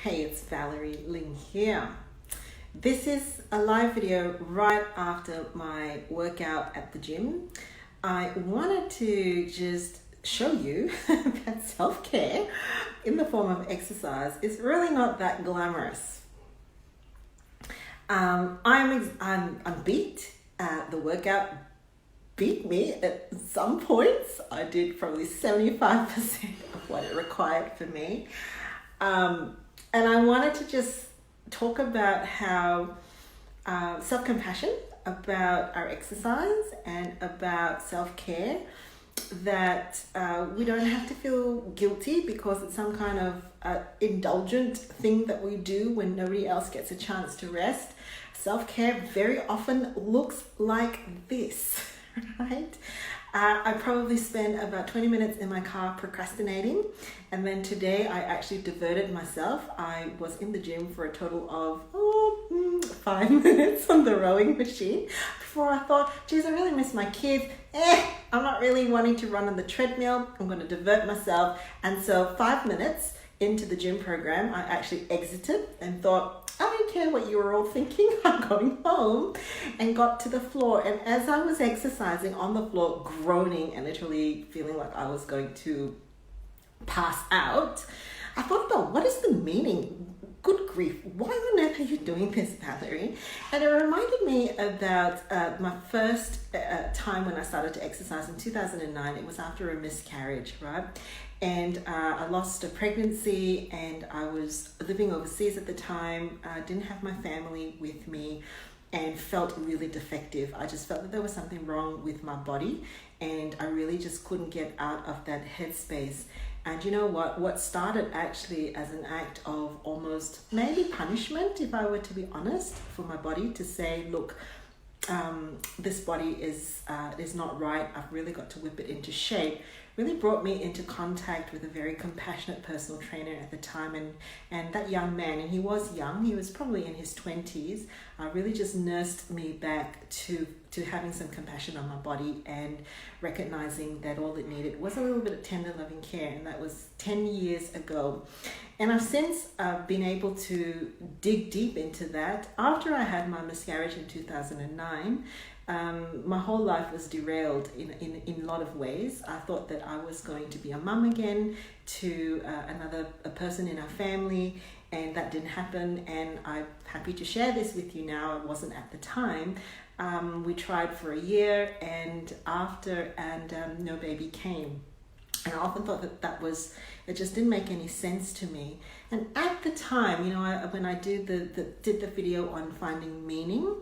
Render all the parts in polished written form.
Hey, it's Valerie Ling here. This is a live video right after my workout at the gym. I wanted to just show you that self-care in the form of exercise is really not that glamorous. I'm beat. The workout beat me at some points. I did probably 75% of what it required for me. And I wanted to just talk about how self-compassion, about our exercise and about self-care, that we don't have to feel guilty because it's some kind of indulgent thing that we do when nobody else gets a chance to rest. Self-care very often looks like this, right? I probably spent about 20 minutes in my car procrastinating, and then today I actually diverted myself. I was in the gym for a total of 5 minutes on the rowing machine before I thought, geez, I really miss my kids. I'm not really wanting to run on the treadmill. I'm going to divert myself. And so 5 minutes into the gym program, I actually exited and thought, I don't care what you were all thinking. I'm going home, and got to the floor. And as I was exercising on the floor, groaning and literally feeling like I was going to pass out, I thought about what is the meaning? Good grief, why on earth are you doing this, Valerie? And it reminded me about my first time when I started to exercise in 2009. It was after a miscarriage, right? And I lost a pregnancy, and I was living overseas at the time. I didn't have my family with me and felt really defective. I just felt that there was something wrong with my body, and I really just couldn't get out of that headspace. And you know what started actually as an act of almost maybe punishment, if I were to be honest, for my body to say, look, this body is not right. I've really got to whip it into shape. Really brought me into contact with a very compassionate personal trainer at the time, and that young man, and he was young, he was probably in his 20s, really just nursed me back to having some compassion on my body and recognizing that all it needed was a little bit of tender loving care. And that was 10 years ago. And I've since been able to dig deep into that. After I had my miscarriage in 2009, my whole life was derailed in a lot of ways. I thought that I was going to be a mum again to a person in our family, and that didn't happen. And I'm happy to share this with you now. It wasn't at the time. We tried for a year, and no baby came. And I often thought it just didn't make any sense to me. And at the time, when I did the video on finding meaning,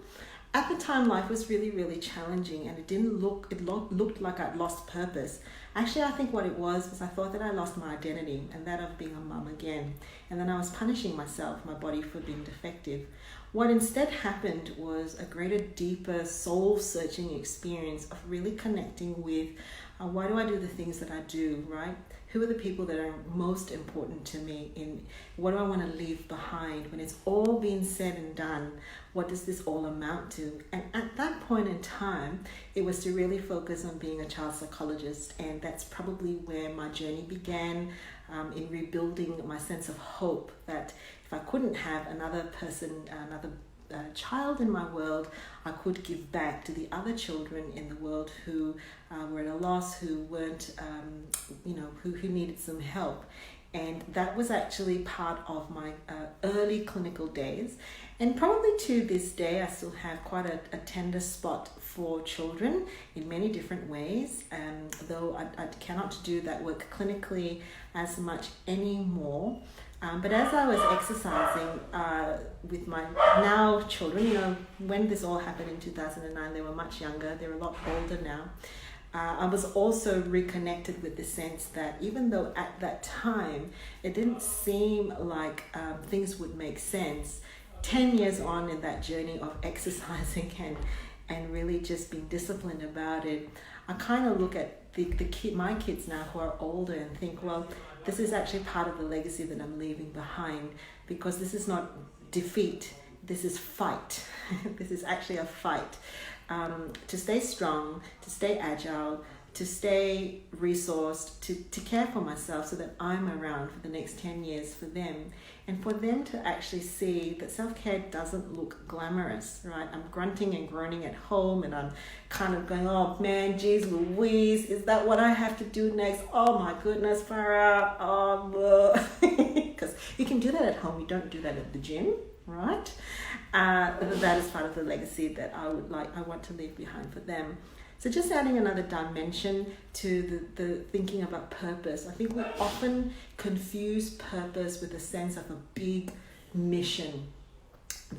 at the time, life was really, really challenging, and it looked like I'd lost purpose. Actually, I think what it was I thought that I lost my identity and that of being a mum again. And then I was punishing myself, my body, for being defective. What instead happened was a greater, deeper, soul-searching experience of really connecting with why do I do the things that I do, right? Who are the people that are most important to me? In what do I want to leave behind? When it's all been said and done, what does this all amount to? And at that point in time, it was to really focus on being a child psychologist. And that's probably where my journey began, in rebuilding my sense of hope that if I couldn't have another person, another child in my world, I could give back to the other children in the world who were at a loss, who weren't, who needed some help. And that was actually part of my early clinical days. And probably to this day, I still have quite a tender spot for children in many different ways, though I cannot do that work clinically as much anymore. But as I was exercising with my now children, when this all happened in 2009, they were much younger. They're a lot older now. I was also reconnected with the sense that even though at that time it didn't seem like things would make sense, 10 years on in that journey of exercising and really just being disciplined about it, I kind of look at my kids now who are older and think, well, this is actually part of the legacy that I'm leaving behind, because this is not defeat, this is fight. This is actually a fight to stay strong, to stay agile, to stay resourced, to care for myself so that I'm around for the next 10 years for them, and for them to actually see that self-care doesn't look glamorous, right? I'm grunting and groaning at home, and I'm kind of going, oh man, geez Louise, is that what I have to do next? Oh my goodness, far out. Oh, because you can do that at home, you don't do that at the gym, right? That is part of the legacy that I want to leave behind for them. So just adding another dimension to the thinking about purpose. I think we often confuse purpose with a sense of a big mission,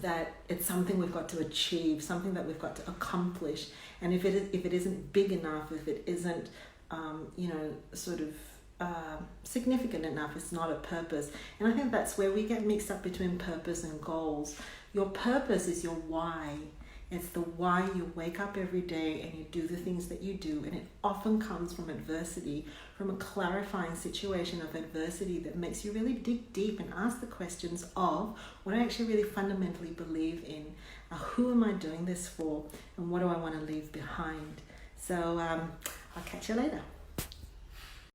that it's something we've got to achieve, something that we've got to accomplish. And if it isn't big enough, if it isn't, significant enough, it's not a purpose. And I think that's where we get mixed up between purpose and goals. Your purpose is your why. It's the why you wake up every day and you do the things that you do. And it often comes from adversity, from a clarifying situation of adversity that makes you really dig deep and ask the questions of what I actually really fundamentally believe in. Who am I doing this for? And what do I want to leave behind? So I'll catch you later.